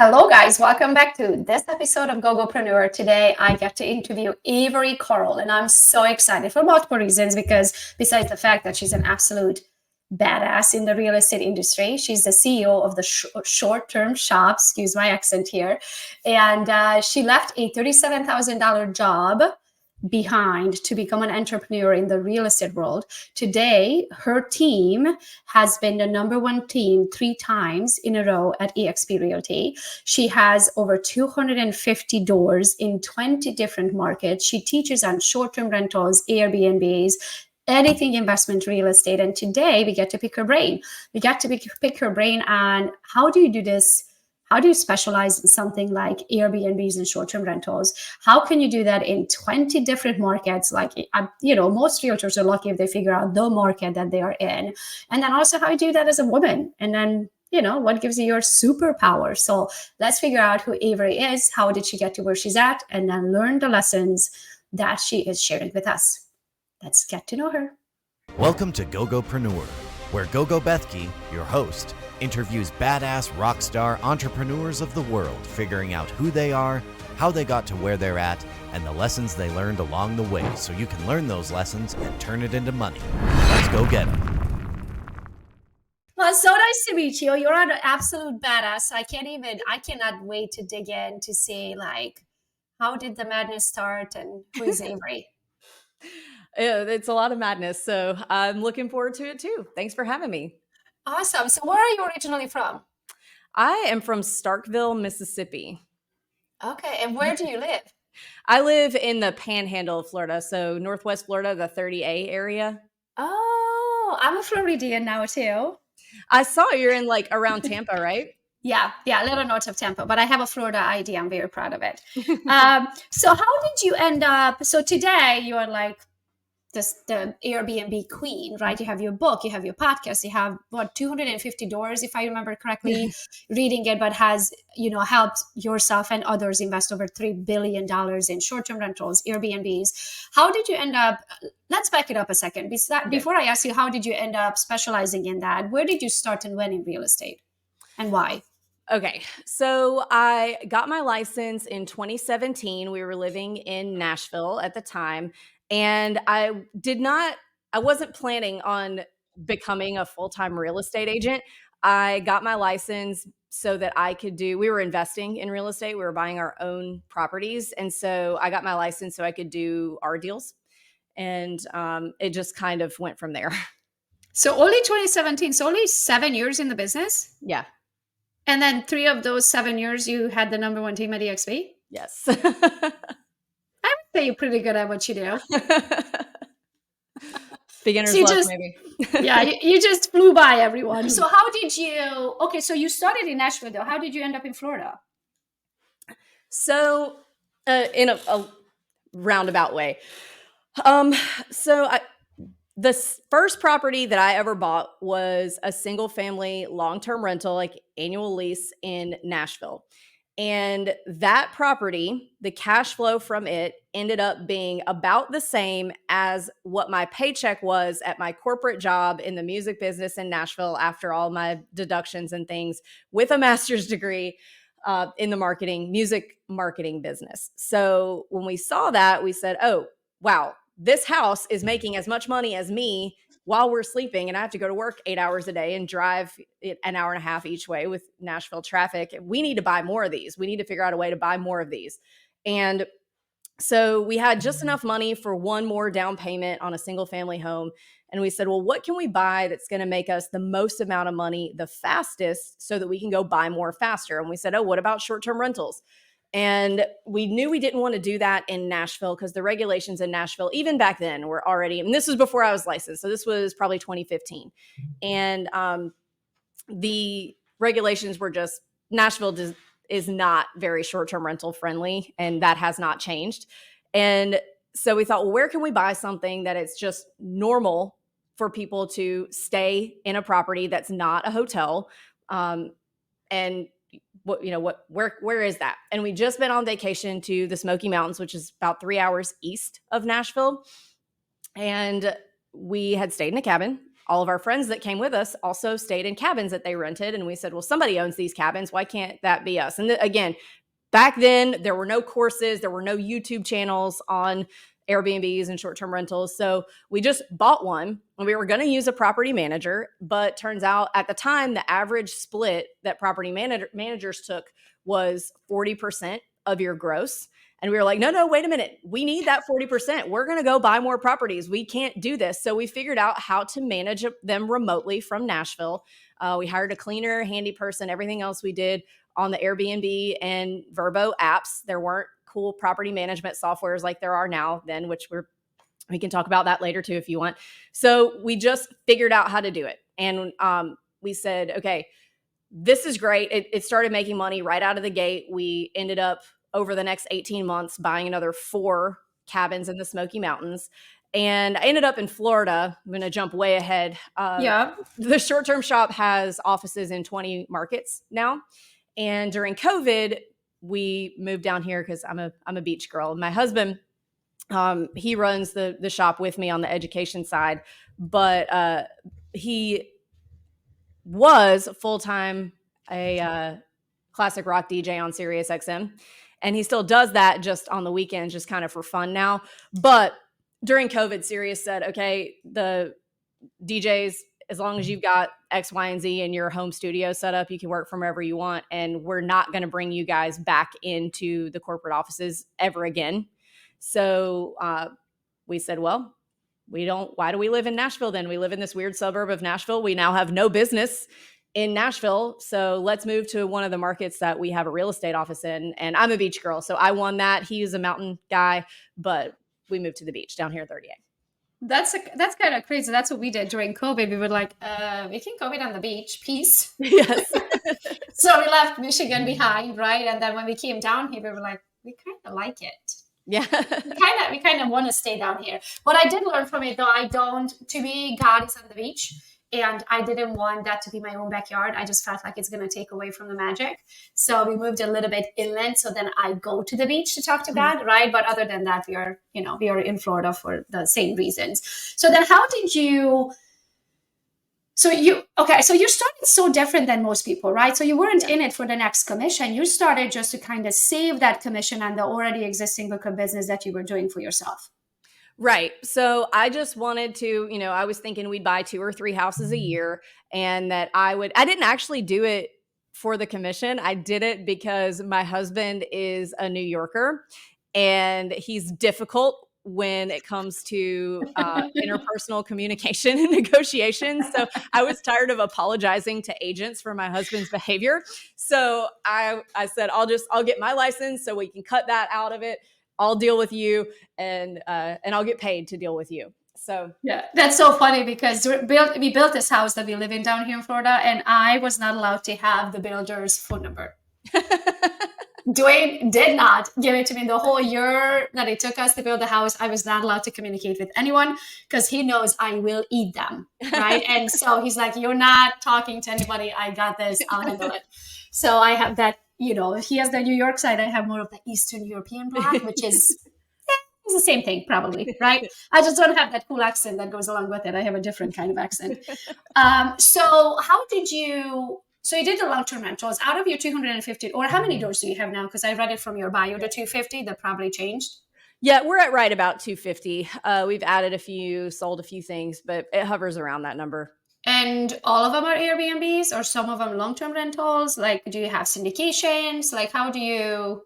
Hello, guys. Welcome back to this episode of GoGoPreneur. Today, I get to interview Avery Coral, and I'm so excited for multiple reasons because besides the fact that she's an absolute badass in the real estate industry, she's the CEO of the short-term shop, excuse my accent here, and she left a $37,000 job behind to become an entrepreneur in the real estate world. Today, her team has been the number one team 3 times in a row at eXp Realty. She has over 250 doors in 20 different markets. She teaches on short-term rentals, Airbnbs, anything investment real estate. And today we get to pick her brain. We get to pick her brain on how do you do this? How do you specialize in something like Airbnbs and short-term rentals? How can you do that in 20 different markets? Like, most realtors are lucky if they figure out the market that they are in. And then also how you do that as a woman. And then, what gives you your superpower? So let's figure out who Avery is. How did she get to where she's at? And then learn the lessons that she is sharing with us. Let's get to know her. Welcome to GoGoPreneur, where Gogo Bethke, your host, interviews badass rock star entrepreneurs of the world, figuring out who they are, how they got to where they're at, and the lessons they learned along the way so you can learn those lessons and turn it into money. Let's go get them. Well, it's so nice to meet you. You're an absolute badass. I cannot wait to dig in to see, how did the madness start and who is Avery? It's a lot of madness. So I'm looking forward to it too. Thanks for having me. Awesome. So where are you originally from? I am from Starkville, Mississippi. Okay. And where do you live? I live in the panhandle of Florida. So Northwest Florida, the 30A area. Oh, I'm a Floridian now too. I saw you're in around Tampa, right? Yeah, a little north of Tampa, but I have a Florida ID. I'm very proud of it. So how did you end up? So today you are the Airbnb queen, right? You have your book, you have your podcast, you have 250 doors, if I remember correctly, reading it, but has, helped yourself and others invest over $3 billion in short-term rentals, Airbnbs. How did you end up, let's back it up a second. Before I ask you, how did you end up specializing in that? Where did you start and when in real estate and why? Okay, so I got my license in 2017. We were living in Nashville at the time, and I wasn't planning on becoming a full-time real estate agent. I got my license so that we were investing in real estate. We were buying our own properties. And so I got my license so I could do our deals. And it just kind of went from there. So only 2017, so only 7 years in the business? Yeah. And then 3 of those 7 years, you had the number one team at eXp? Yes. I would say you're pretty good at what you do. Beginner's luck, maybe. Yeah, you just flew by everyone. So so you started in Nashville, though. How did you end up in Florida? So in a roundabout way. The first property that I ever bought was a single family long-term rental, annual lease in Nashville. And that property, the cash flow from it ended up being about the same as what my paycheck was at my corporate job in the music business in Nashville after all my deductions and things, with a master's degree in the music marketing business. So when we saw that, we said, oh, wow, this house is making as much money as me while we're sleeping, and I have to go to work 8 hours a day and drive an hour and a half each way with Nashville traffic. We need to buy more of these. We need to figure out a way to buy more of these. And so we had just enough money for one more down payment on a single family home. And we said, well, what can we buy that's going to make us the most amount of money the fastest so that we can go buy more faster? And we said, oh, what about short-term rentals? And we knew we didn't want to do that in Nashville because the regulations in Nashville, even back then, were already, and this was before I was licensed. So this was probably 2015. And the regulations were just, Nashville is not very short-term rental friendly, and that has not changed. And so we thought, well, where can we buy something that it's just normal for people to stay in a property that's not a hotel? And where is that? And we just been on vacation to the Smoky Mountains, which is about 3 hours east of Nashville. And we had stayed in a cabin all of our friends that came with us also stayed in cabins that they rented. And we said, well, somebody owns these cabins. Why can't that be us? And again, back then, there were no courses, there were no YouTube channels on Airbnbs and short-term rentals. So we just bought one and we were going to use a property manager, but turns out at the time, the average split that property managers took was 40% of your gross. And we were like, no, wait a minute. We need that 40%. We're going to go buy more properties. We can't do this. So we figured out how to manage them remotely from Nashville. We hired a cleaner, handy person, everything else we did on the Airbnb and Vrbo apps. There weren't cool property management softwares like there are now then, which we can talk about that later too if you want. So we just figured out how to do it. And we said, okay, this is great. It started making money right out of the gate. We ended up over the next 18 months buying another 4 cabins in the Smoky Mountains. And I ended up in Florida. I'm going to jump way ahead. Yeah. The short-term shop has offices in 20 markets now. And during COVID, we moved down here because I'm a beach girl. My husband, he runs the shop with me on the education side, but he was full-time a classic rock DJ on Sirius XM. And he still does that just on the weekends, just kind of for fun now. But during COVID, Sirius said, okay, the DJs, as long as you've got X, Y, and Z in your home studio set up, you can work from wherever you want. And we're not going to bring you guys back into the corporate offices ever again. So we said, well, why do we live in Nashville then? We live in this weird suburb of Nashville. We now have no business in Nashville. So let's move to one of the markets that we have a real estate office in. And I'm a beach girl, so I won that. He is a mountain guy, but we moved to the beach down here in 38. That's kind of crazy. That's what we did during COVID. We were like, we can COVID on the beach, peace. Yes. So we left Michigan behind, right? And then when we came down here, we were like, we kind of like it. Yeah. we kind of want to stay down here. What I did learn from it, though, to me, God is on the beach. And I didn't want that to be my own backyard. I just felt like it's going to take away from the magic. So we moved a little bit inland. So then I go to the beach to talk to God, right? But other than that, we are in Florida for the same reasons. So then how did you... So you started so different than most people, right? So you weren't in it for the next commission. You started just to kind of save that commission on the already existing book of business that you were doing for yourself. Right. So I just wanted to, I was thinking we'd buy 2 or 3 houses a year and that I didn't actually do it for the commission. I did it because my husband is a New Yorker and he's difficult when it comes to interpersonal communication and negotiations. So I was tired of apologizing to agents for my husband's behavior. So I said, I'll get my license so we can cut that out of it. I'll deal with you and I'll get paid to deal with you. So yeah, that's so funny because we built this house that we live in down here in Florida, and I was not allowed to have the builder's phone number. Dwayne did not give it to me the whole year that it took us to build the house. I was not allowed to communicate with anyone because he knows I will eat them, right? And so he's like, you're not talking to anybody. I got this. I'll handle it. So I have that, he has the New York side. I have more of the Eastern European block, which is it's the same thing probably, right? I just don't have that cool accent that goes along with it. I have a different kind of accent. So you did the long-term rentals out of your 250, or how many doors do you have now? Because I read it from your bio, the 250, that probably changed. Yeah, we're at right about 250. We've added a few, sold a few things, but it hovers around that number. And all of them are Airbnbs or some of them long-term rentals? Like, do you have syndications? Like, how do you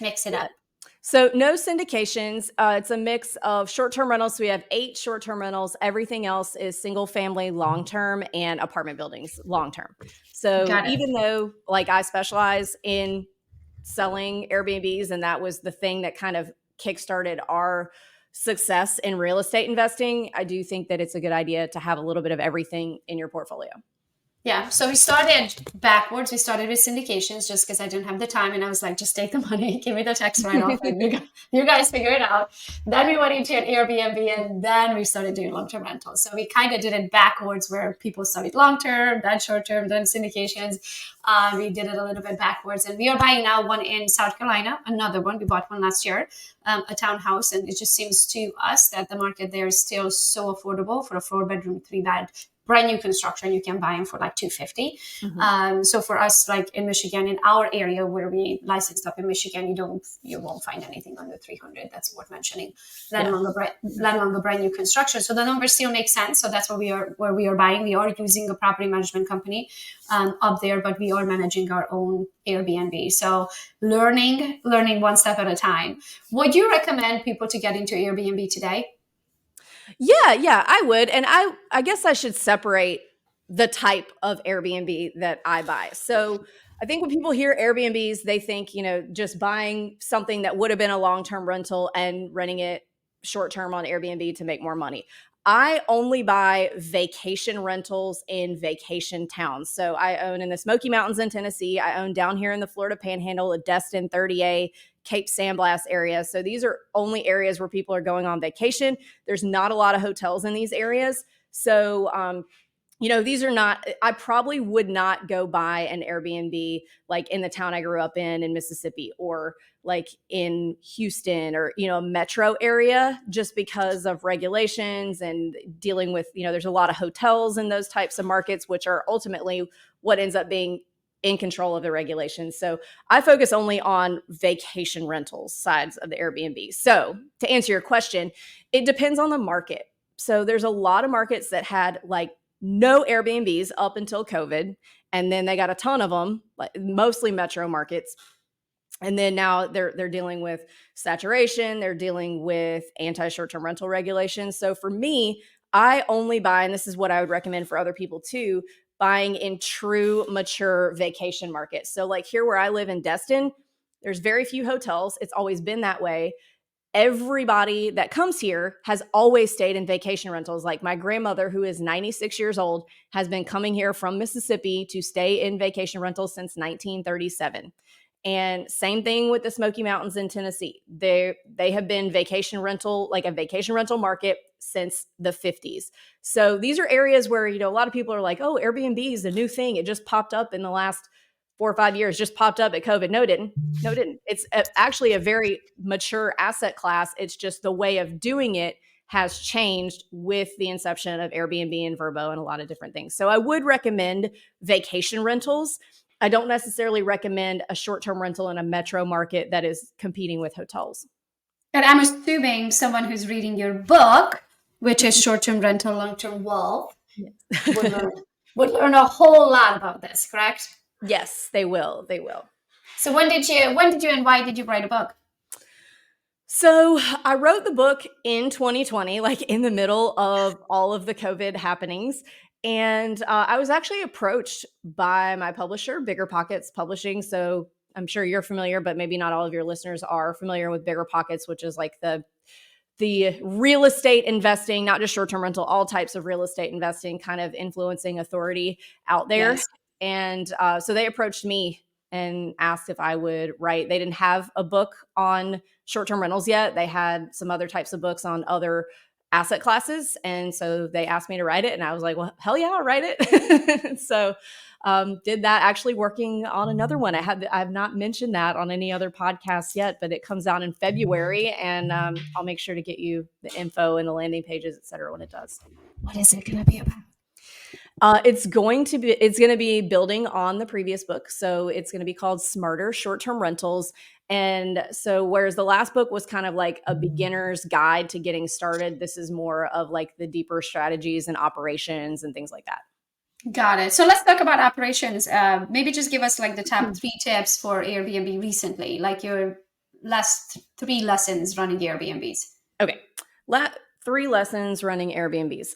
mix it up? So no syndications. It's a mix of short-term rentals. So we have 8 short-term rentals. Everything else is single-family, long-term, and apartment buildings, long-term. So even though I specialize in selling Airbnbs, and that was the thing that kind of kickstarted our success in real estate investing, I do think that it's a good idea to have a little bit of everything in your portfolio. Yeah. So we started backwards. We started with syndications just because I didn't have the time. And I was like, just take the money, give me the tax write-off, and you guys figure it out. Then we went into an Airbnb, and then we started doing long-term rentals. So we kind of did it backwards, where people started long-term, then short-term, then syndications. We did it a little bit backwards. And we are buying now one in South Carolina, another one. We bought one last year, a townhouse. And it just seems to us that the market there is still so affordable for a 4-bedroom, 3-bed brand new construction, you can buy them for like 250. Mm-hmm. So for us, like in Michigan, in our area where we licensed up in Michigan, you won't find anything under 300. That's worth mentioning. Let Yeah. alone a brand new construction. So the numbers still make sense. So that's where we are buying. We are using a property management company up there, but we are managing our own Airbnb. So learning one step at a time. Would you recommend people to get into Airbnb today? Yeah, I would. And I guess I should separate the type of Airbnb that I buy. So I think when people hear Airbnbs, they think, just buying something that would have been a long-term rental and renting it short-term on Airbnb to make more money. I only buy vacation rentals in vacation towns. So I own in the Smoky Mountains in Tennessee. I own down here in the Florida Panhandle, at Destin, 30A, Cape San Blas area. So these are only areas where people are going on vacation. There's not a lot of hotels in these areas. So, these are not, I probably would not go buy an Airbnb like in the town I grew up in Mississippi, or like in Houston, or, a metro area, just because of regulations and dealing with, there's a lot of hotels in those types of markets, which are ultimately what ends up being in control of the regulations. So I focus only on vacation rentals sides of the Airbnb. So to answer your question, it depends on the market. So there's a lot of markets that had like no Airbnbs up until COVID, and then they got a ton of them, like mostly metro markets. And then now they're dealing with saturation, they're dealing with anti-short-term rental regulations. So for me, I only buy, and this is what I would recommend for other people too, buying in true mature vacation markets. So like here where I live in Destin, there's very few hotels. It's always been that way. Everybody that comes here has always stayed in vacation rentals. Like my grandmother, who is 96 years old, has been coming here from Mississippi to stay in vacation rentals since 1937. And same thing with the Smoky Mountains in Tennessee. They have been like a vacation rental market since the 50s. So these are areas where, a lot of people are like, oh, Airbnb is a new thing. It just popped up in the last 4 or 5 years, just popped up at COVID. No, it didn't. No, it didn't. It's actually a very mature asset class. It's just the way of doing it has changed with the inception of Airbnb and Vrbo and a lot of different things. So I would recommend vacation rentals. I don't necessarily recommend a short-term rental in a metro market that is competing with hotels. And I'm assuming someone who's reading your book, which is short-term rental, long-term wealth, would learn, would learn a whole lot about this, correct? Yes, they will. They will. So when did you and why did you write a book? So I wrote the book in 2020, like in the middle of all of the COVID happenings. And I was actually approached by my publisher, Bigger Pockets Publishing. So I'm sure you're familiar, but maybe not all of your listeners are familiar with Bigger Pockets, which is like the real estate investing, not just short-term rental, all types of real estate investing kind of influencing authority out there. Yes. And so they approached me and asked if I would write. They didn't have a book on short-term rentals yet. They had some other types of books on other asset classes. And so they asked me to write it. And I was like, well, hell yeah, I'll write it. So did that, actually working on another one. I've not mentioned that on any other podcast yet, but it comes out in February, and I'll make sure to get you the info and the landing pages, et cetera, when it does. What is it going to be about? It's going to be building on the previous book. So it's going to be called Smarter Short-Term Rentals. And so whereas the last book was kind of like a beginner's guide to getting started, this is more of like the deeper strategies and operations and things like that. Got it. So let's talk about operations. Maybe just give us like the top 3 tips for Airbnb recently, like your last 3 lessons running Airbnbs. Okay. 3 lessons running Airbnbs.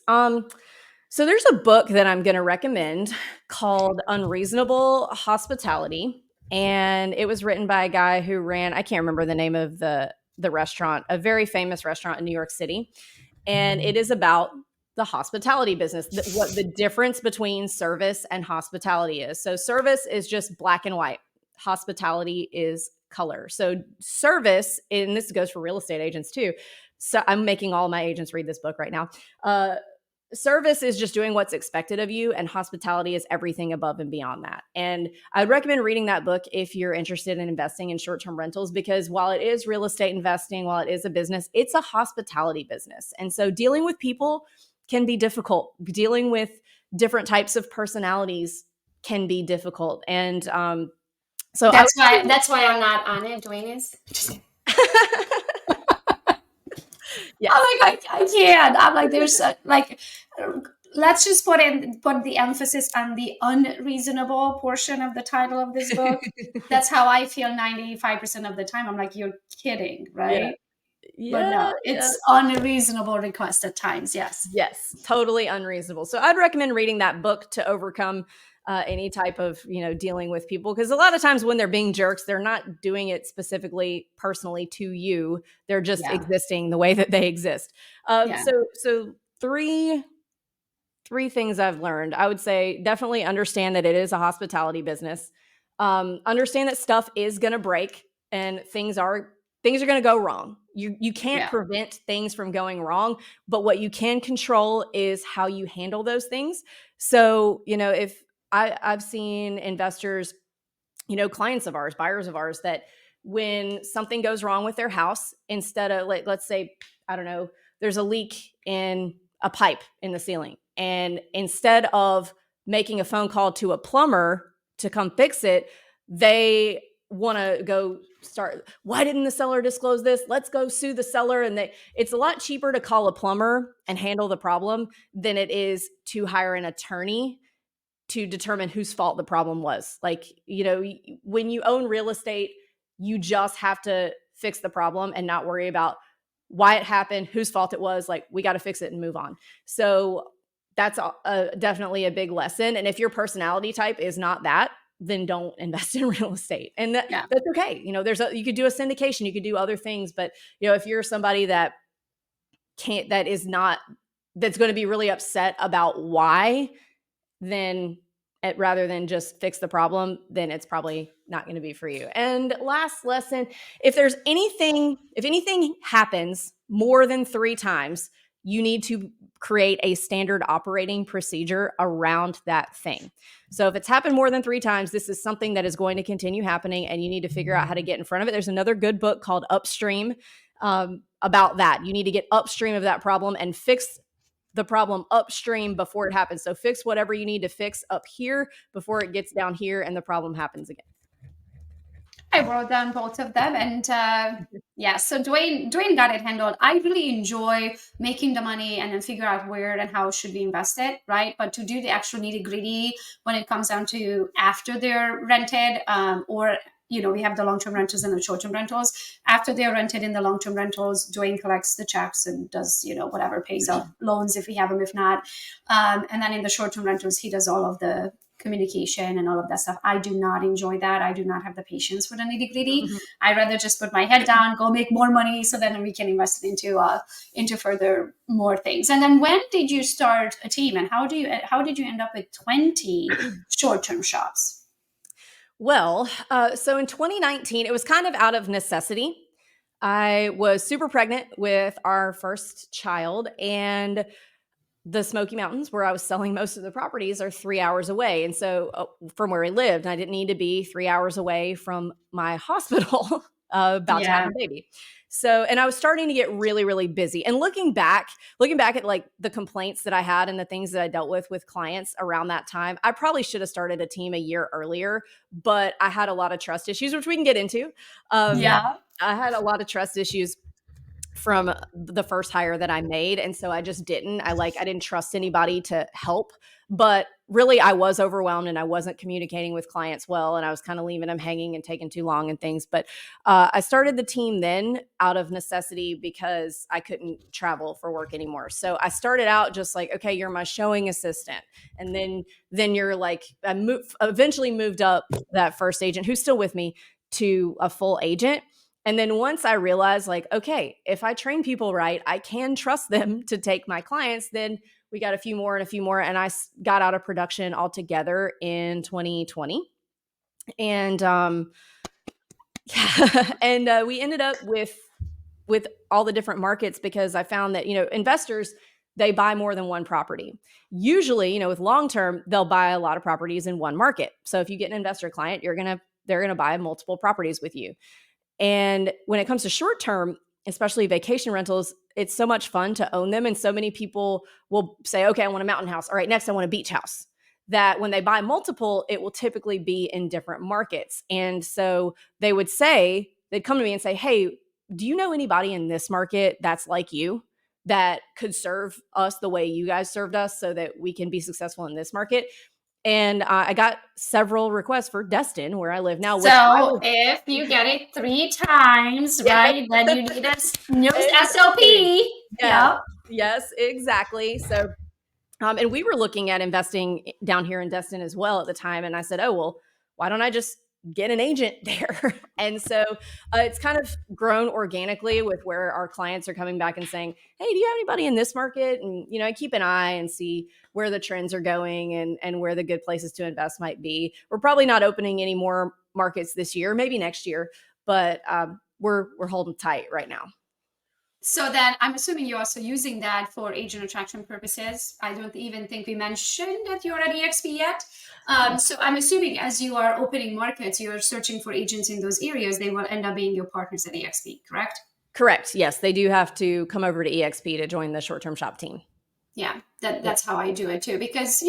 So there's a book that I'm going to recommend called Unreasonable Hospitality. And it was written by a guy who ran, I can't remember the name of the restaurant, a very famous restaurant in New York City. And it is about the hospitality business, what the difference between service and hospitality is. So service is just black and white. Hospitality is color. So service, and this goes for real estate agents too. So I'm making all my agents read this book right now. Service is just doing what's expected of you, and hospitality is everything above and beyond that. And I'd recommend reading that book if you're interested in investing in short-term rentals, because while it is real estate investing, while it is a business, it's a hospitality business. And so dealing with people can be difficult. Dealing with different types of personalities can be difficult. And so I That's why I'm not on it doing this. yes. I'm like, I can't. I'm like, there's like, let's just put the emphasis on the unreasonable portion of the title of this book. That's how I feel 95% of the time. I'm like, you're kidding, Yeah. right? But Yeah. no, Yeah. it's unreasonable request at times. Yes. Yes, totally unreasonable. So I'd recommend reading that book to overcome any type of, dealing with people, because a lot of times when they're being jerks, they're not doing it specifically personally to you. They're just Yeah. existing the way that they exist. Yeah. So three things I've learned. I would say definitely understand that it is a hospitality business. Understand that stuff is going to break and things are going to go wrong. You can't Yeah. prevent things from going wrong, but what you can control is how you handle those things. So, if I've seen investors, clients of ours, buyers of ours, that when something goes wrong with their house, instead of, like, let's say, I don't know, there's a leak in a pipe in the ceiling. And instead of making a phone call to a plumber to come fix it, they want to go start, why didn't the seller disclose this? Let's go sue the seller. And it's a lot cheaper to call a plumber and handle the problem than it is to hire an attorney to determine whose fault the problem was. Like, when you own real estate, you just have to fix the problem and not worry about why it happened, whose fault it was. Like, we got to fix it and move on. So that's definitely a big lesson. And if your personality type is not that, then don't invest in real estate. And Yeah. that's okay. You could do a syndication, you could do other things, but if you're somebody that that's going to be really upset about why, then rather than just fix the problem, then it's probably not going to be for you. And last lesson, if anything happens more than 3 times, you need to create a standard operating procedure around that thing. So if it's happened more than 3 times, this is something that is going to continue happening, and you need to figure out how to get in front of it. There's another good book called Upstream about that. You need to get upstream of that problem and fix the problem upstream before it happens. So fix whatever you need to fix up here before it gets down here and the problem happens again. I wrote down both of them, and yeah. So Dwayne got it handled. I really enjoy making the money and then figure out where and how should we invest it, right? But to do the actual nitty gritty when it comes down to after they're rented, or we have the long-term rentals and the short-term rentals. After they're rented in the long-term rentals, Dwayne collects the checks and does whatever, pays off loans if we have them, if not, and then in the short-term rentals, he does all of the communication and all of that stuff. I do not enjoy that. I do not have the patience for the nitty gritty. Mm-hmm. I'd rather just put my head down, go make more money, so then we can invest it into further more things. And then when did you start a team, and how did you end up with 20 short-term shops? Well, so in 2019, it was kind of out of necessity. I was super pregnant with our first child, and the Smoky Mountains, where I was selling most of the properties, are 3 hours away. And so from where I lived, I didn't need to be 3 hours away from my hospital about to have a baby. So, and I was starting to get really, really busy. And looking back at like the complaints that I had and the things that I dealt with clients around that time, I probably should have started a team a year earlier, but I had a lot of trust issues, which we can get into. I had a lot of trust issues from the first hire that I made. And so I just didn't. I didn't trust anybody to help. But really, I was overwhelmed and I wasn't communicating with clients well. And I was kind of leaving them hanging and taking too long and things. But I started the team then out of necessity because I couldn't travel for work anymore. So I started out just like, okay, you're my showing assistant. And then you're like, eventually moved up that first agent who's still with me to a full agent. And then once I realized, like, okay, if I train people right, I can trust them to take my clients, then we got a few more. And I got out of production altogether in 2020. And we ended up with all the different markets, because I found that, investors, they buy more than one property. Usually, with long-term, they'll buy a lot of properties in one market. So if you get an investor client, they're going to buy multiple properties with you. And when it comes to short term, especially vacation rentals, it's so much fun to own them. And so many people will say, okay, I want a mountain house. All right, next I want a beach house. That when they buy multiple, it will typically be in different markets. And so they'd come to me and say, hey, do you know anybody in this market that's like you that could serve us the way you guys served us so that we can be successful in this market? And I got several requests for Destin, where I live now, which I So was if you get it 3 times, right, then you need a new exactly. SOP. Yes, Yep. yes, exactly. So and we were looking at investing down here in Destin as well at the time. And I said, oh, well, why don't I just get an agent there? And so it's kind of grown organically with where our clients are coming back and saying, hey, do you have anybody in this market? And, I keep an eye and see where the trends are going and where the good places to invest might be. We're probably not opening any more markets this year, maybe next year, but we're holding tight right now. So then I'm assuming you're also using that for agent attraction purposes. I don't even think we mentioned that you're at EXP yet. So I'm assuming as you are opening markets, you're searching for agents in those areas. They will end up being your partners at EXP, correct? Correct. Yes, they do have to come over to EXP to join the short-term shop team. Yeah, that's how I do it too, because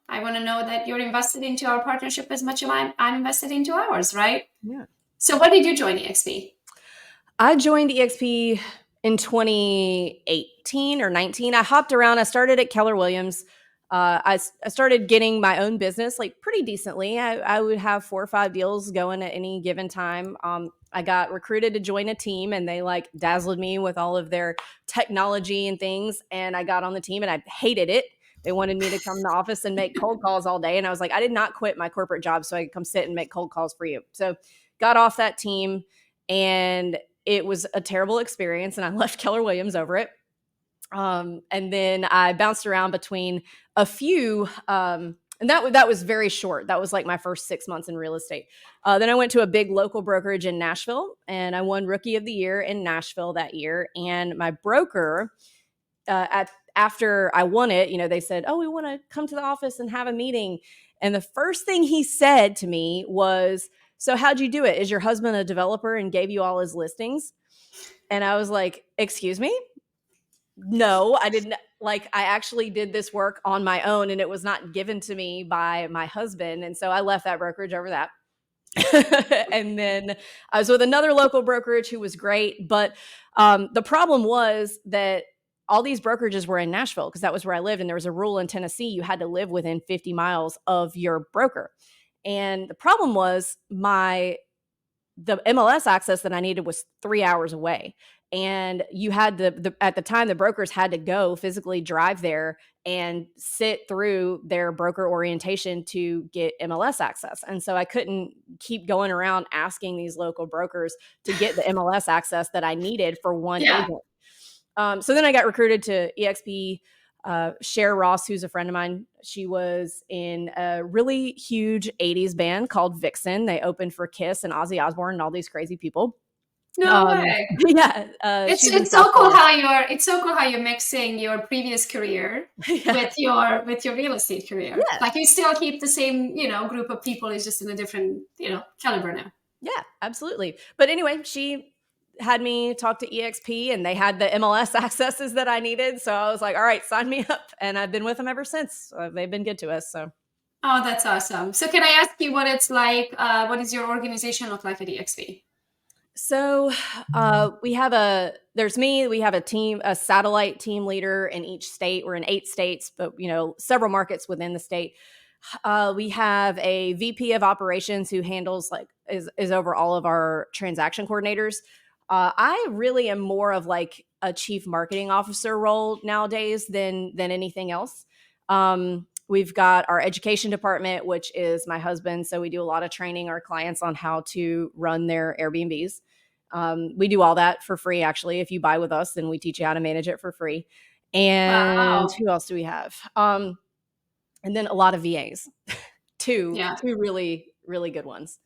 I want to know that you're invested into our partnership as much as I'm invested into ours, right? Yeah. So when did you join EXP? I joined EXP in 2018 or 19. I hopped around. I started at Keller Williams. I started getting my own business like pretty decently. I would have 4 or 5 deals going at any given time. I got recruited to join a team, and they like dazzled me with all of their technology and things. And I got on the team, and I hated it. They wanted me to come to the office and make cold calls all day. And I was like, I did not quit my corporate job so I could come sit and make cold calls for you. So got off that team, and it was a terrible experience, and I left Keller Williams over it. And then I bounced around between a few, and that was very short. That was like my first 6 months in real estate. Then I went to a big local brokerage in Nashville, and I won Rookie of the Year in Nashville that year. And my broker, after I won it, they said, "Oh, we want to come to the office and have a meeting." And the first thing he said to me was, "So how'd you do it? Is your husband a developer and gave you all his listings?" And I was like, "Excuse me? No, I didn't. Like, I actually did this work on my own, and it was not given to me by my husband." And so I left that brokerage over that. And then I was with another local brokerage who was great. But the problem was that all these brokerages were in Nashville because that was where I lived. And there was a rule in Tennessee, you had to live within 50 miles of your broker. And the problem was the MLS access that I needed was 3 hours away. And you had at the time, the brokers had to go physically drive there and sit through their broker orientation to get MLS access. And so I couldn't keep going around asking these local brokers to get the MLS access that I needed for one Yeah. agent. So then I got recruited to EXP. Cher Ross, who's a friend of mine, she was in a really huge 80s band called Vixen. They opened for Kiss and Ozzy Osbourne and all these crazy people. No way. Yeah. It's she's in it's so South cool Florida. it's so cool how you're mixing your previous career Yeah. with your real estate career. Yeah. Like you still keep the same, group of people. It's just in a different, caliber now. Yeah, absolutely. But anyway, she had me talk to EXP, and they had the MLS accesses that I needed. So I was like, all right, sign me up. And I've been with them ever since. They've been good to us. So. Oh, that's awesome. So can I ask you what it's like? What does your organization look like at EXP? So we have we have a team, a satellite team leader in each state. We're in 8 states, but several markets within the state. We have a VP of operations who handles is over all of our transaction coordinators. I really am more of like a chief marketing officer role nowadays than anything else. We've got our education department, which is my husband. So we do a lot of training our clients on how to run their Airbnbs. We do all that for free, actually. If you buy with us, then we teach you how to manage it for free. And Wow. who else do we have? And then a lot of VAs, two Yeah, really, really good ones.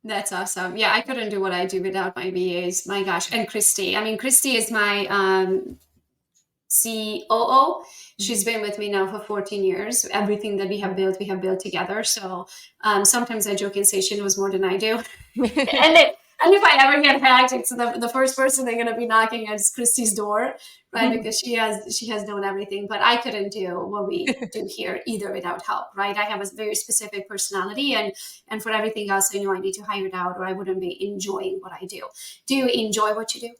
that's awesome. Yeah, I couldn't do what I do without my VAs. My gosh. And Christy. I mean, Christy is my COO. She's been with me now for 14 years. Everything that we have built together. So sometimes I joke and say she knows more than I do. And And if I ever get hacked, it's the first person they're gonna be knocking at Christy's door, right? Because she has known everything. But I couldn't do what we do here either without help, right? I have a very specific personality, and for everything else, I know I need to hire it out, or I wouldn't be enjoying what I do. Do you enjoy what you do?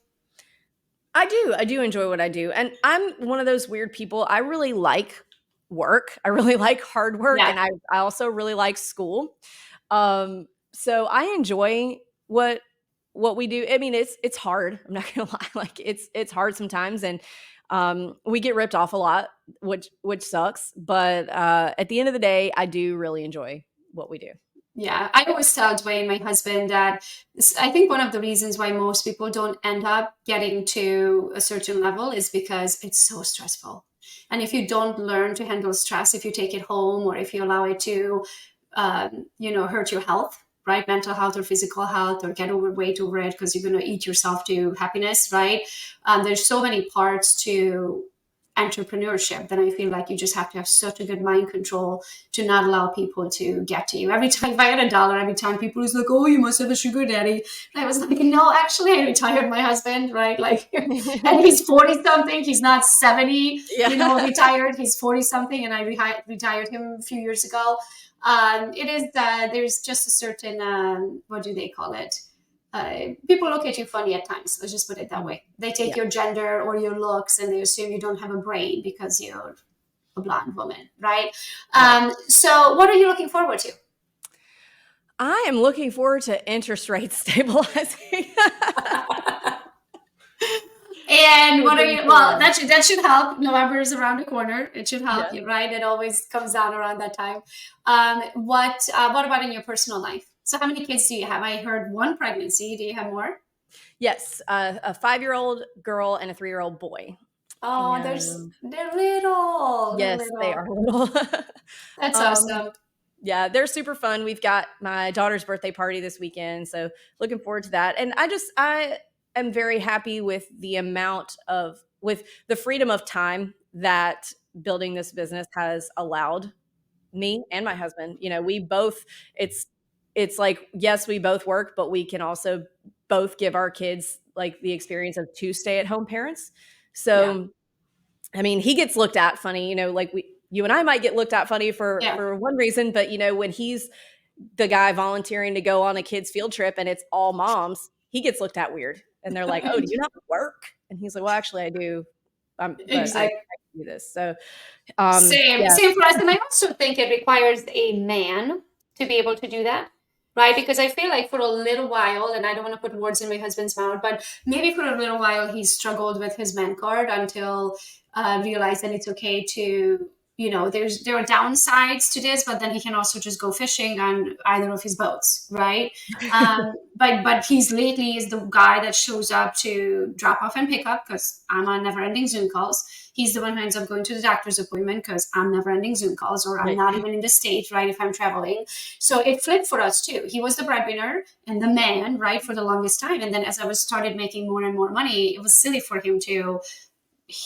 I do. I do enjoy what I do. And I'm one of those weird people. I really like work. I really like hard work. Yeah. And I also really like school. So I enjoy what we do. I mean, it's hard. I'm not gonna lie. Like it's hard sometimes. And we get ripped off a lot, which sucks. But at the end of the day, I do really enjoy what we do. Yeah, I always tell Dwayne, my husband, that I think one of the reasons why most people don't end up getting to a certain level is because it's so stressful. And if you don't learn to handle stress, if you take it home, or if you allow it to, hurt your health, right? Mental health or physical health, or get overweight over it because you're going to eat yourself to happiness, right? There's so many parts to entrepreneurship, then I feel like you just have to have such a good mind control to not allow people to get to you. Every time, if I get a dollar, every time people is like, "Oh, you must have a sugar daddy," and I was like, "No, actually, I retired my husband, right? Like, and he's 40 something. He's not 70, Yeah. retired. He's 40 something, and I retired him a few years ago. It is there's just a certain what do they call it? People look at you funny at times. Let's just put it that way. They take Yeah. your gender or your looks, and they assume you don't have a brain because you're a blonde woman, right? Right. So, what are you looking forward to? I am looking forward to interest rates stabilizing. And what are Moving you? Well, forward. that should help. November is around the corner. It should help Yeah. you, right? It always comes down around that time. What about in your personal life? So, how many kids do you have? I heard one pregnancy. Do you have more? Yes, a 5-year-old girl and a 3-year-old boy. Oh, And they're little. They're yes, they little. are little. That's Um, awesome. yeah, they're super fun. We've got my daughter's birthday party this weekend, so looking forward to that. And I am very happy with with the freedom of time that building this business has allowed me and my husband. We both it's it's like, yes, we both work, but we can also both give our kids like the experience of two stay-at-home parents. Yeah. So I mean, he gets looked at funny, like you and I might get looked at funny for Yeah. one reason, but when he's the guy volunteering to go on a kid's field trip and it's all moms, he gets looked at weird. And they're like, "Oh, do you not work?" And he's like, "Well, actually I do. But I Exactly. can do this." So, Same, yeah. same for us. And I also think it requires a man to be able to do that, right? Because I feel like for a little while, and I don't want to put words in my husband's mouth, but maybe for a little while he struggled with his man card until realized that it's okay to, there are downsides to this, but then he can also just go fishing on either of his boats, right? But he's lately is the guy that shows up to drop off and pick up because I'm on never ending Zoom calls. He's the one who ends up going to the doctor's appointment because I'm never ending Zoom calls, or I'm Right. not even in the state, right? If I'm traveling. So it flipped for us too. He was the breadwinner and the man, right, for the longest time. And then as I was started making more and more money, it was silly for him to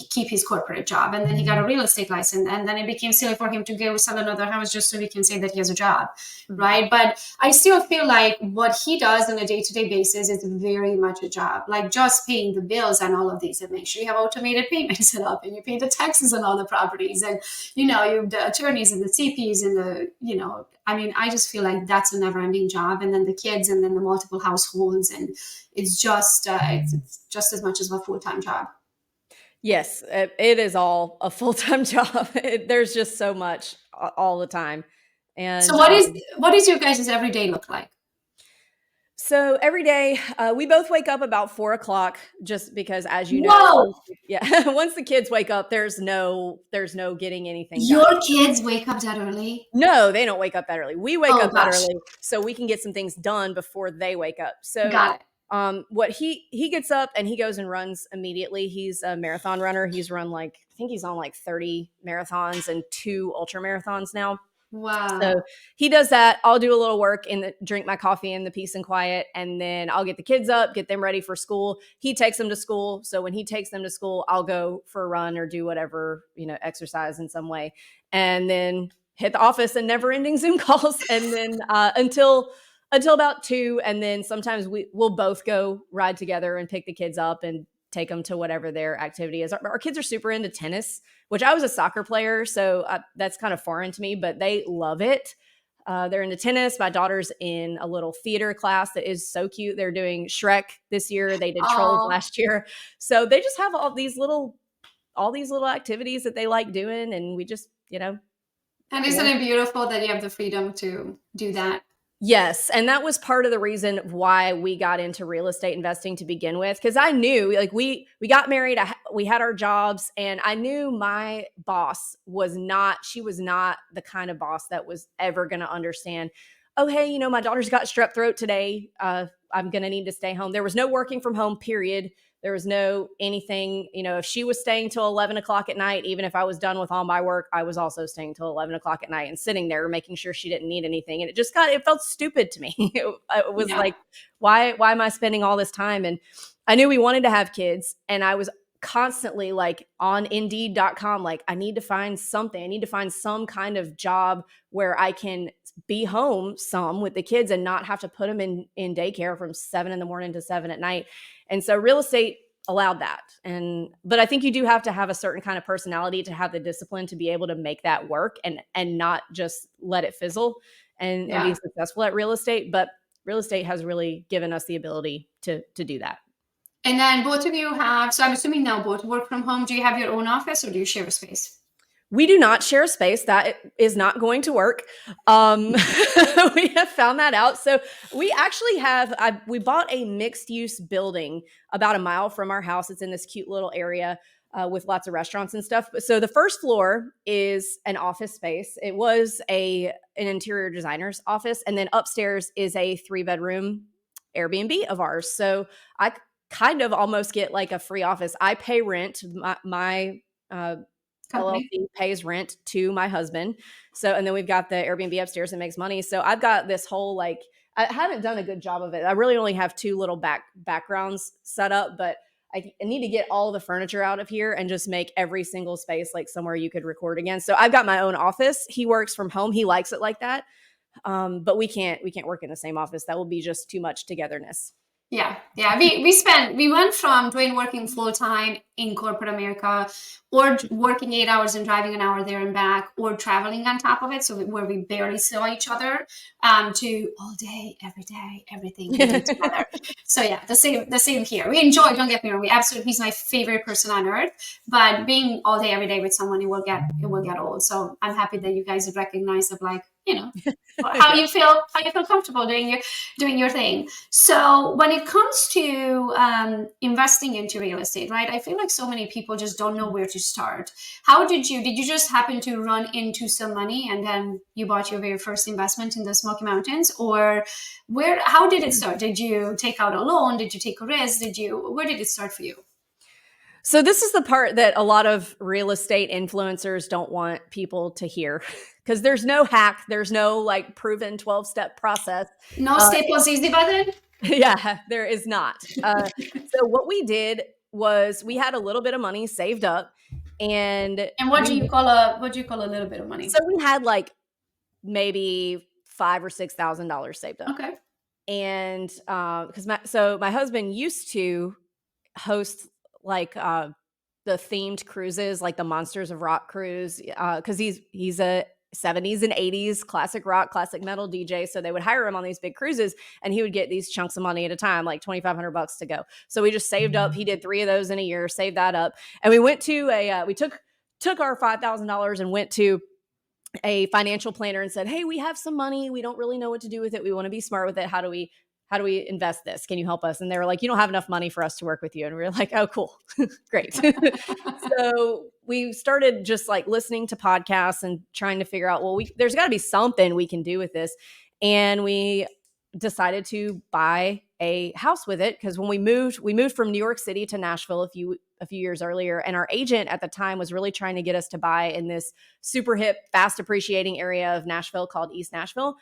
keep his corporate job, and then he got a real estate license, and then it became silly for him to go sell another house just so he can say that he has a job, Mhm. right? But I still feel like what he does on a day-to-day basis is very much a job, like just paying the bills and all of these, and make sure you have automated payments set up, and you pay the taxes on all the properties, and you the attorneys and the CPs and I mean, I just feel like that's a never-ending job, and then the kids, and then the multiple households, and it's just as much as a full-time job. Yes, it is all a full-time job. There's just so much all the time. So And what is your guys' everyday look like? so every day, we both wake up about 4 o'clock, just because, as you know, Whoa! yeah, once the kids wake up, there's no getting anything done. Your kids wake up that early? No, they don't wake up that early. We wake Oh up that gosh. early so we can get some things done before they wake up. So, Got it. what he gets up and he goes and runs immediately. He's a marathon runner. He's run like, I think he's on like 30 marathons and 2 ultra marathons now. So Wow. he does that. I'll do a little work and drink my coffee in the peace and quiet. And then I'll get the kids up, get them ready for school. He takes them to school. So when he takes them to school, I'll go for a run or do whatever, exercise in some way. And then hit the office and never ending Zoom calls. And then until until about 2, and then sometimes we'll both go ride together and pick the kids up and take them to whatever their activity is. Our kids are super into tennis, which I was a soccer player, so that's kind of foreign to me, but they love it. They're into tennis. My daughter's in a little theater class that is so cute. They're doing Shrek this year. They did Trolls Oh, last year. So they just have all these little activities that they like doing, and we just, and you isn't know, it beautiful that you have the freedom to do that? yes, and that was part of the reason why we got into real estate investing to begin with, because I knew, like, we got married, we had our jobs, and I knew my boss she was not the kind of boss that was ever going to understand, oh, hey, my daughter's got strep throat today. I'm going to need to stay home. There was no working from home, period. There was no anything, if she was staying till 11 o'clock at night, even if I was done with all my work, I was also staying till 11 o'clock at night and sitting there making sure she didn't need anything. And it felt stupid to me. It was Yeah. like, why am I spending all this time? And I knew we wanted to have kids, and I was constantly like on indeed.com, like, I need to find something. I need to find some kind of job where I can be home some with the kids and not have to put them in daycare from 7 in the morning to 7 at night. And so real estate allowed that. But I think you do have to have a certain kind of personality to have the discipline to be able to make that work and not just let it fizzle and be Yeah. successful at real estate. But real estate has really given us the ability to do that. And then both of you have, so I'm assuming now both work from home. Do you have your own office or do you share a space? We do not share a space. That is not going to work. We have found that out. So we actually we bought a mixed use building about a mile from our house. It's in this cute little area with lots of restaurants and stuff. So the first floor is an office space. It was an interior designer's office. And then upstairs is a 3-bedroom Airbnb of ours. So I kind of almost get like a free office. I pay rent. My Company? LLC pays rent to my husband. So, and then we've got the Airbnb upstairs that makes money. So I've got this whole, like, I haven't done a good job of it. I really only have 2 little backgrounds set up, but I need to get all the furniture out of here and just make every single space like somewhere you could record again. So I've got my own office. He works from home. He likes it like that. But we can't work in the same office. That will be just too much togetherness. Yeah, yeah. We went from doing working full time in corporate America, or working 8 hours and driving an hour there and back, or traveling on top of it, so where we barely saw each other, to all day, every day, everything we did together. So yeah, the same here. We enjoy. Don't get me wrong. He's my favorite person on earth. But being all day, every day with someone, it will get old. So I'm happy that you guys recognize of, like, how Yeah. you feel comfortable doing your thing. So when it comes to investing into real estate, right? I feel like so many people just don't know where to start. How did you just happen to run into some money and then you bought your very first investment in the Smoky Mountains, or how did it start? Did you take out a loan? Did you take a risk? Where did it start for you? So this is the part that a lot of real estate influencers don't want people to hear, because there's no hack. There's no like proven 12-step process. No Uh, staples easy button? yeah, there is not. So what we did was we had a little bit of money saved up, and And what do you call a little bit of money? so we had like maybe $5,000 or $6,000 saved up. Okay. And because my husband used to host like the themed cruises, like the Monsters of Rock cruise, because he's a 70s and 80s classic rock, classic metal DJ. So they would hire him on these big cruises, and he would get these chunks of money at a time, like $2,500 to go. So we just saved up. He did 3 of those in a year, saved that up, and we went to we took our $5,000 and went to a financial planner and said, "Hey, we have some money. We don't really know what to do with it. We want to be smart with it. How do we invest this? Can you help us?" And they were like, "You don't have enough money for us to work with you." And we were like, "Oh, cool. Great." So we started just like listening to podcasts and trying to figure out, well, there's got to be something we can do with this. And we decided to buy a house with it, because when we moved from New York City to Nashville a few years earlier, and our agent at the time was really trying to get us to buy in this super hip, fast appreciating area of Nashville called East Nashville.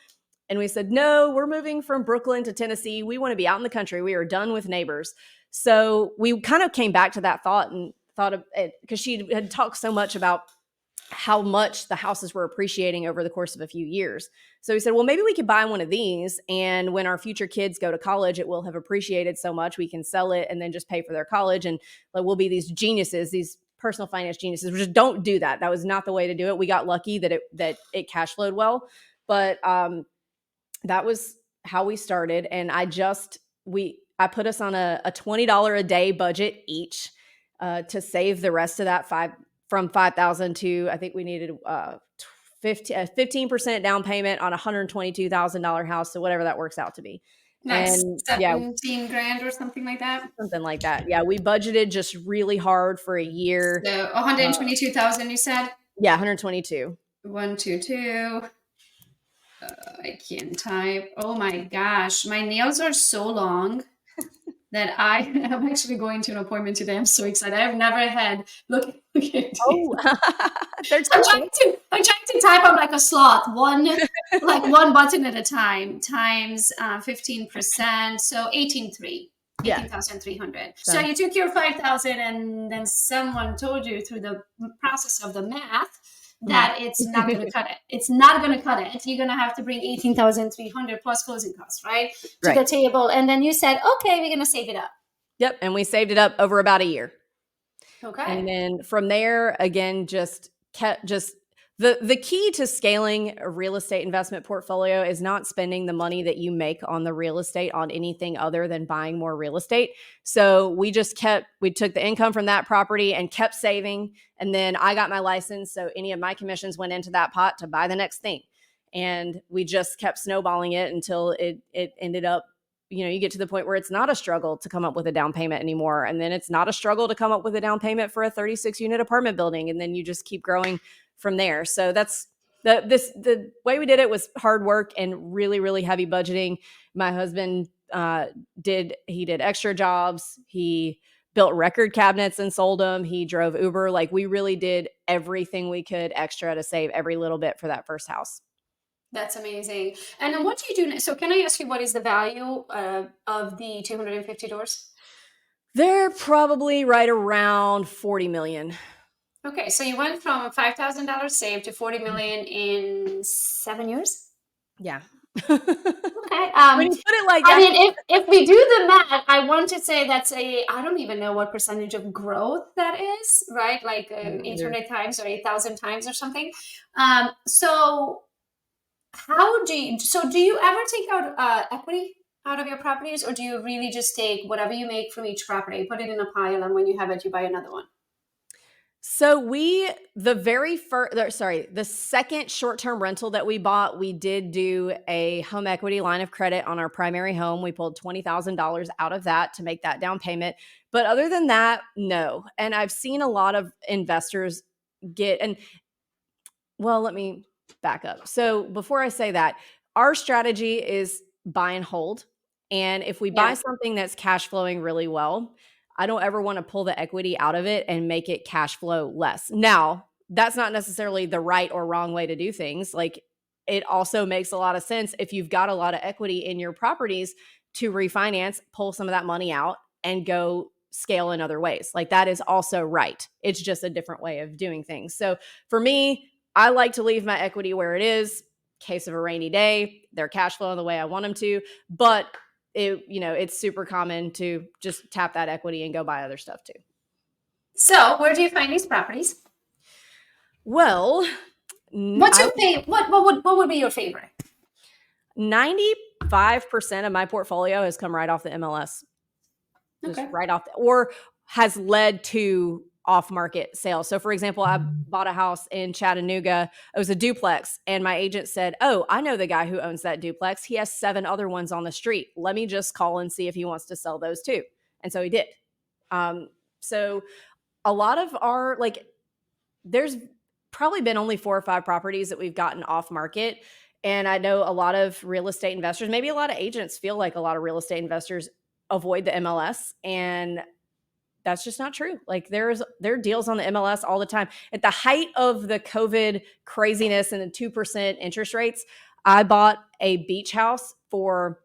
And we said, no, we're moving from Brooklyn to Tennessee. We want to be out in the country. We are done with neighbors. So we kind of came back to that thought and thought of it, because she had talked so much about how much the houses were appreciating over the course of a few years. So he said, well, maybe we could buy one of these. And when our future kids go to college, it will have appreciated so much. We can sell it and then just pay for their college. And like, we'll be these geniuses, these personal finance geniuses. We just don't do that. That was not the way to do it. We got lucky that it cash flowed well. But that was how we started. And I put us on a $20 a day budget each to save the rest of that from 5,000 to, I think we needed 15% down payment on a $122,000 house. So whatever that works out to be. Nice. And yeah, 17 grand or something like that. something like that. Yeah. We budgeted just really hard for a year. So 122,000, you said? Yeah. 122. 122. I can't type. Oh my gosh. My nails are so long that I am actually going to an appointment today. I'm so excited. I've never had look at these. Oh, I'm trying to type on like a sloth, one button at a time times 15%. So 18,300. So you took your 5,000 and then someone told you through the process of the math that it's not going to cut it. It's not going to cut it. You're going to have to bring 18,300 plus closing costs, right? To the table. And then you said, okay, we're going to save it up. Yep. And we saved it up over about a year. Okay. And then from there, again, the key to scaling a real estate investment portfolio is not spending the money that you make on the real estate on anything other than buying more real estate. So we took the income from that property and kept saving. And then I got my license. So any of my commissions went into that pot to buy the next thing. And we just kept snowballing it until it ended up, you get to the point where it's not a struggle to come up with a down payment anymore. And then it's not a struggle to come up with a down payment for a 36 unit apartment building. And then you just keep growing from there. So that's the way we did it was hard work and really, really heavy budgeting. My husband did extra jobs. He built record cabinets and sold them. He drove Uber. Like, we really did everything we could extra to save every little bit for that first house. That's amazing. And then what do you do? So can I ask you, what is the value of the 250 doors? They're probably right around 40 million. Okay, so you went from $5,000 saved to 40 million in 7 years? Yeah. Okay. When you put it like that. I mean, if we do the math, I want to say that's I don't even know what percentage of growth that is, right? Like 800 times or 8,000 times or something. So do you ever take out equity out of your properties, or do you really just take whatever you make from each property, put it in a pile, and when you have it, you buy another one? So the second short-term rental that we bought, we did do a home equity line of credit on our primary home. We pulled $20,000 out of that to make that down payment. But other than that, no. And I've seen a lot of investors let me back up. So before I say that, our strategy is buy and hold. And if we buy something that's cash flowing really well, I don't ever want to pull the equity out of it and make it cash flow less. Now, that's not necessarily the right or wrong way to do things. Like, it also makes a lot of sense if you've got a lot of equity in your properties to refinance, pull some of that money out and go scale in other ways. Like, that is also right. It's just a different way of doing things. So for me, I like to leave my equity where it is. Case of a rainy day, they're cash flowing the way I want them to, but it's super common to just tap that equity and go buy other stuff too. So where do you find these properties? Well, what's your favorite? What would be your favorite? 95% of my portfolio has come right off the MLS. Just okay. Right off, or has led to off-market sales. So for example, I bought a house in Chattanooga. It was a duplex. And my agent said, oh, I know the guy who owns that duplex. He has 7 other ones on the street. Let me just call and see if he wants to sell those too. And so he did. So a lot of there's probably been only 4 or 5 properties that we've gotten off market. And I know a lot of real estate investors, maybe a lot of agents feel like a lot of real estate investors avoid the MLS, and that's just not true. Like, there are deals on the MLS all the time. At the height of the COVID craziness and the 2% interest rates, I bought a beach house for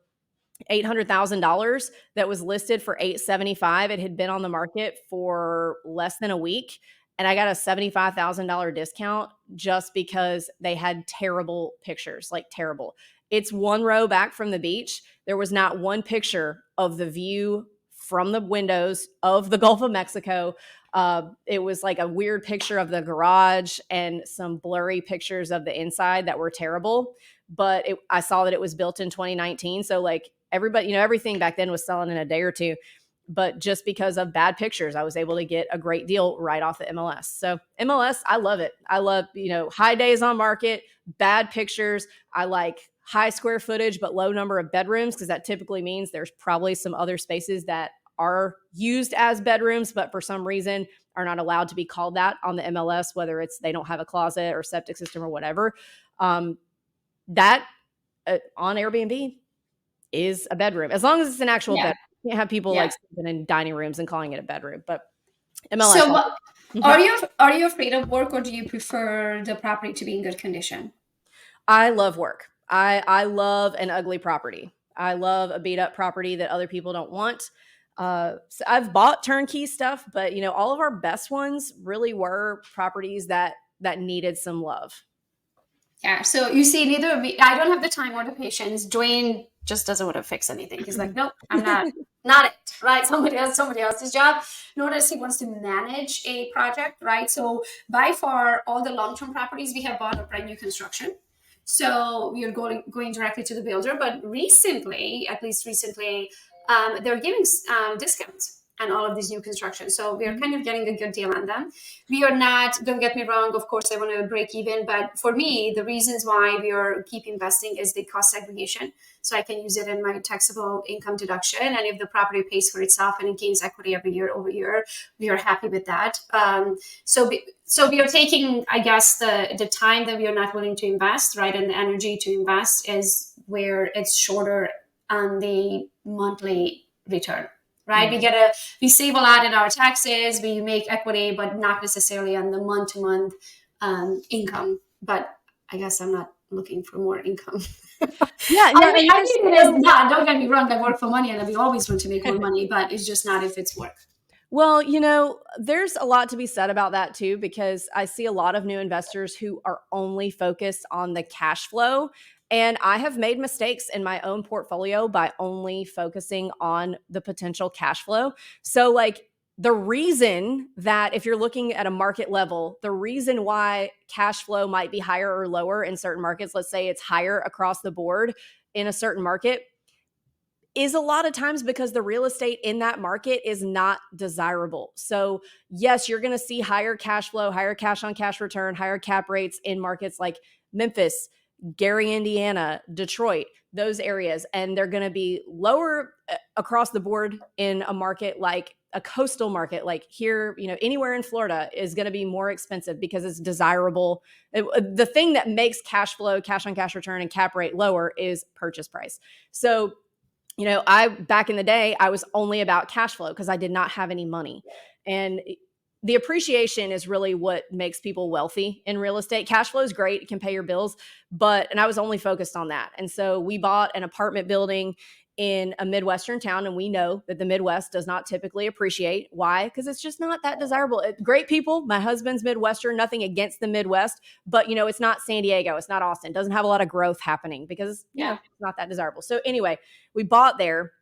$800,000 that was listed for $875. It had been on the market for less than a week, and I got a $75,000 discount just because they had terrible pictures, like terrible. It's one row back from the beach. There was not one picture of the view from the windows of the Gulf of Mexico. It was like a weird picture of the garage and some blurry pictures of the inside that were terrible. But I saw that it was built in 2019. So like everybody, everything back then was selling in a day or two. But just because of bad pictures, I was able to get a great deal right off the MLS. So MLS, I love it. I love, high days on market, bad pictures. I like high square footage, but low number of bedrooms, because that typically means there's probably some other spaces that are used as bedrooms, but for some reason are not allowed to be called that on the MLS, whether it's they don't have a closet or septic system or whatever. That on Airbnb is a bedroom, as long as it's an actual bedroom. You can't have people like sleeping in dining rooms and calling it a bedroom. But MLS. So, are you afraid of work, or do you prefer the property to be in good condition? I love work. I love an ugly property. I love a beat up property that other people don't want. So I've bought turnkey stuff, but all of our best ones really were properties that needed some love. Yeah. So you see, neither of me, I don't have the time or the patience. Dwayne just doesn't want to fix anything. He's like, nope, I'm not it, right? Somebody else's job. Nor does he wants to manage a project, right? So by far, all the long-term properties we have bought are brand new construction. So we are going directly to the builder. But recently, at least recently, they're giving discounts on all of these new construction. So we are kind of getting a good deal on them. We are not, don't get me wrong, of course, I want to break even. But for me, the reasons why we are keep investing is the cost segregation. So I can use it in my taxable income deduction. And if the property pays for itself and it gains equity every year over year, we are happy with that. So we are taking, I guess, the time that we are not willing to invest, right? And the energy to invest is where it's shorter on the monthly return. Right. Mm-hmm. We save a lot in our taxes. We make equity, but not necessarily on the month-to-month income. But I guess I'm not looking for more income. Yeah. I mean it is not. Don't get me wrong. I work for money and we always want to make more money, but it's just not if it's work. Well, there's a lot to be said about that too, because I see a lot of new investors who are only focused on the cash flow. And I have made mistakes in my own portfolio by only focusing on the potential cash flow. So like the reason that if you're looking at a market level, the reason why cash flow might be higher or lower in certain markets, let's say it's higher across the board in a certain market, is a lot of times because the real estate in that market is not desirable. So yes, you're going to see higher cash flow, higher cash on cash return, higher cap rates in markets like Memphis, Gary, Indiana, Detroit, those areas. And they're going to be lower across the board in a market like a coastal market, like here, anywhere in Florida is going to be more expensive because it's desirable. The thing that makes cash flow, cash on cash return, and cap rate lower is purchase price. So back in the day, I was only about cash flow because I did not have any money. And the appreciation is really what makes people wealthy in real estate. Cash flow is great. It can pay your bills. And I was only focused on that. And so we bought an apartment building in a Midwestern town. And we know that the Midwest does not typically appreciate. Why? Because it's just not that desirable. Great people. My husband's Midwestern, nothing against the Midwest, but it's not San Diego. It's not Austin. It doesn't have a lot of growth happening because it's not that desirable. So anyway, we bought there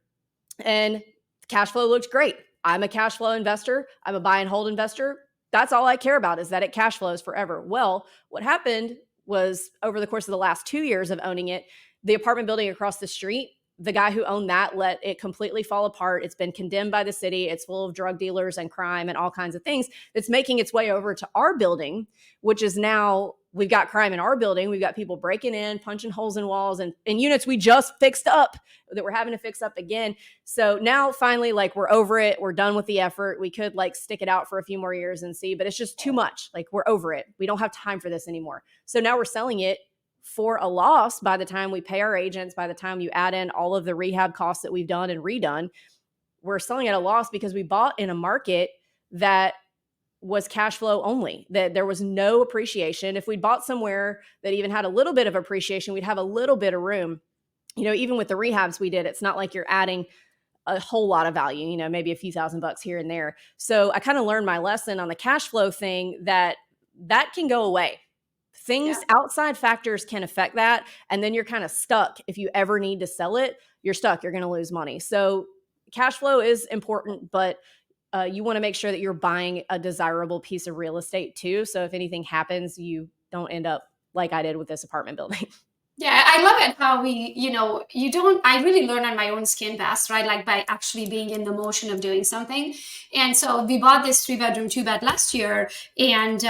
and cash flow looked great. I'm a cash flow investor. I'm a buy and hold investor. That's all I care about, is that it cash flows forever. Well, what happened was over the course of the last 2 years of owning it, the apartment building across the street, the guy who owned that let it completely fall apart. It's been condemned by the city. It's full of drug dealers and crime and all kinds of things. It's making its way over to our building, which is now, we've got crime in our building. We've got people breaking in, punching holes in walls and units we just fixed up that we're having to fix up again. So now finally, like, we're over it. We're done with the effort. We could stick it out for a few more years and see, but it's just too much. Like, we're over it. We don't have time for this anymore. So now we're selling it for a loss by the time we pay our agents, by the time you add in all of the rehab costs that we've done and redone. We're selling at a loss because we bought in a market that was cash flow only, that there was no appreciation. If we bought somewhere that even had a little bit of appreciation, we'd have a little bit of room. Even with the rehabs we did, it's not like you're adding a whole lot of value, maybe a few $1,000 here and there. So I kind of learned my lesson on the cash flow thing that can go away. Things, outside factors can affect that. And then you're kind of stuck. If you ever need to sell it, you're stuck. You're going to lose money. So cash flow is important, but you want to make sure that you're buying a desirable piece of real estate too. So if anything happens, you don't end up like I did with this apartment building. Yeah, I love it how I really learn on my own skin best, right? Like by actually being in the motion of doing something. And so we bought this 3-bedroom, 2-bed last year, and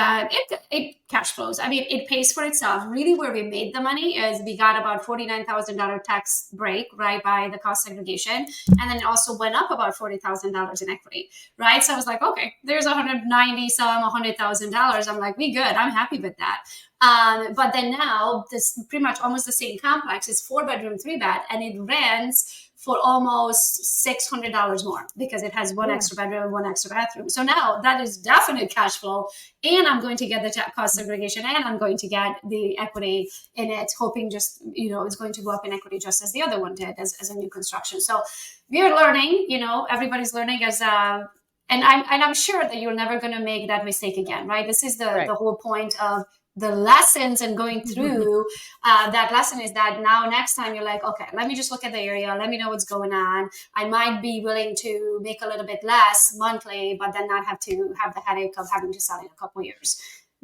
it cash flows. I mean, it pays for itself. Really, where we made the money is we got about $49,000 tax break, right, by the cost segregation. And then it also went up about $40,000 in equity, right? So I was like, okay, there's 190 some, $100,000. I'm like, we good. I'm happy with that. But then now this pretty much almost the same complex is 4-bedroom, 3-bed, and it rents for almost $600 more because it has one extra bedroom and one extra bathroom. So now that is definite cash flow, and I'm going to get the cost segregation, and I'm going to get the equity in it, hoping just, it's going to go up in equity just as the other one did as a new construction. So we're learning, everybody's learning and I'm sure that you're never going to make that mistake again, right? This is the whole point of the lessons and going through that lesson is that now next time you're like, okay, let me just look at the area. Let me know what's going on. I might be willing to make a little bit less monthly, but then not have to have the headache of having to sell in a couple of years,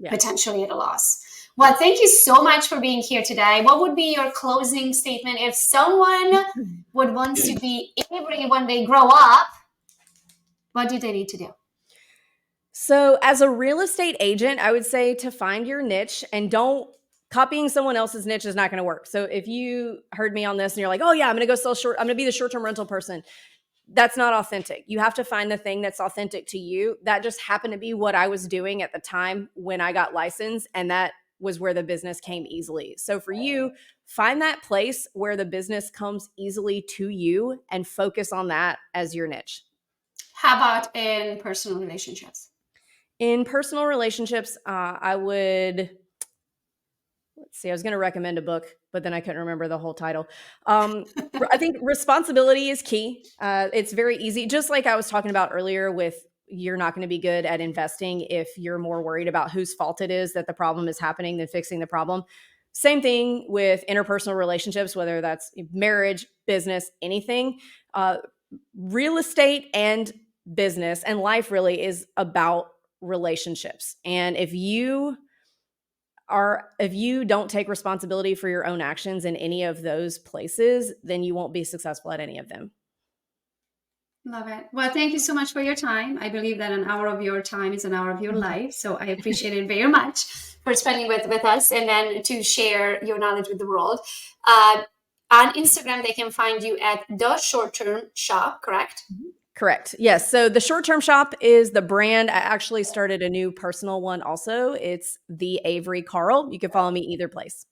potentially at a loss. Well, thank you so much for being here today. What would be your closing statement? If someone wants to be Avery when they grow up, what do they need to do? So as a real estate agent, I would say to find your niche, and copying someone else's niche is not going to work. So if you heard me on this and you're like, oh yeah, I'm going to go I'm going to be the short-term rental person. That's not authentic. You have to find the thing that's authentic to you. That just happened to be what I was doing at the time when I got licensed. And that was where the business came easily. So for you, find that place where the business comes easily to you and focus on that as your niche. How about in personal relationships? In personal relationships, I was going to recommend a book, but then I couldn't remember the whole title. I think responsibility is key. It's very easy. Just like I was talking about earlier with you're not going to be good at investing if you're more worried about whose fault it is that the problem is happening than fixing the problem. Same thing with interpersonal relationships, whether that's marriage, business, anything. Real estate and business and life really is about relationships. And if you don't take responsibility for your own actions in any of those places, then you won't be successful at any of them. Love it. Well, thank you so much for your time. I believe that an hour of your time is an hour of your life. So I appreciate it very much for spending with us and then to share your knowledge with the world. On Instagram, they can find you at The Short Term Shop, correct? Correct. Yes. So the Short Term Shop is the brand. I actually started a new personal one also. It's the Avery Carl. You can follow me either place.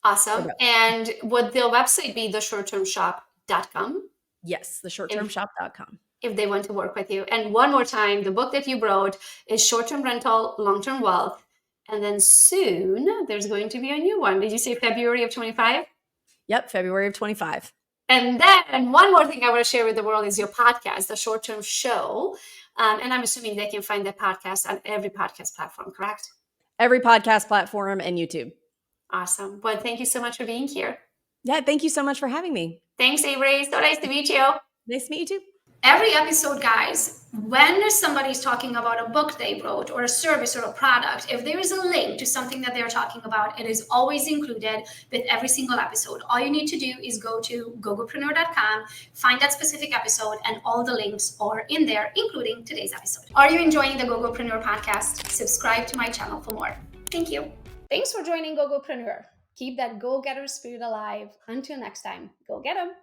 Awesome. And would the website be theshorttermshop.com? Yes, theshorttermshop.com. If they want to work with you. And one more time, the book that you wrote is Short-Term Rental, Long-Term Wealth. And then soon there's going to be a new one. Did you say February of 25? Yep, February of 25. And then one more thing I want to share with the world is your podcast, The Short Term Show. And I'm assuming they can find that podcast on every podcast platform, correct? Every podcast platform and YouTube. Awesome. Well, thank you so much for being here. Yeah, thank you so much for having me. Thanks, Avery. So nice to meet you. Nice to meet you too. Every episode, guys, when somebody's talking about a book they wrote or a service or a product, if there is a link to something that they're talking about, it is always included with every single episode. All you need to do is go to gogopreneur.com, find that specific episode, and all the links are in there, including today's episode. Are you enjoying the Gogopreneur podcast? Subscribe to my channel for more. Thank you. Thanks for joining Gogopreneur. Keep that go-getter spirit alive. Until next time, go get 'em.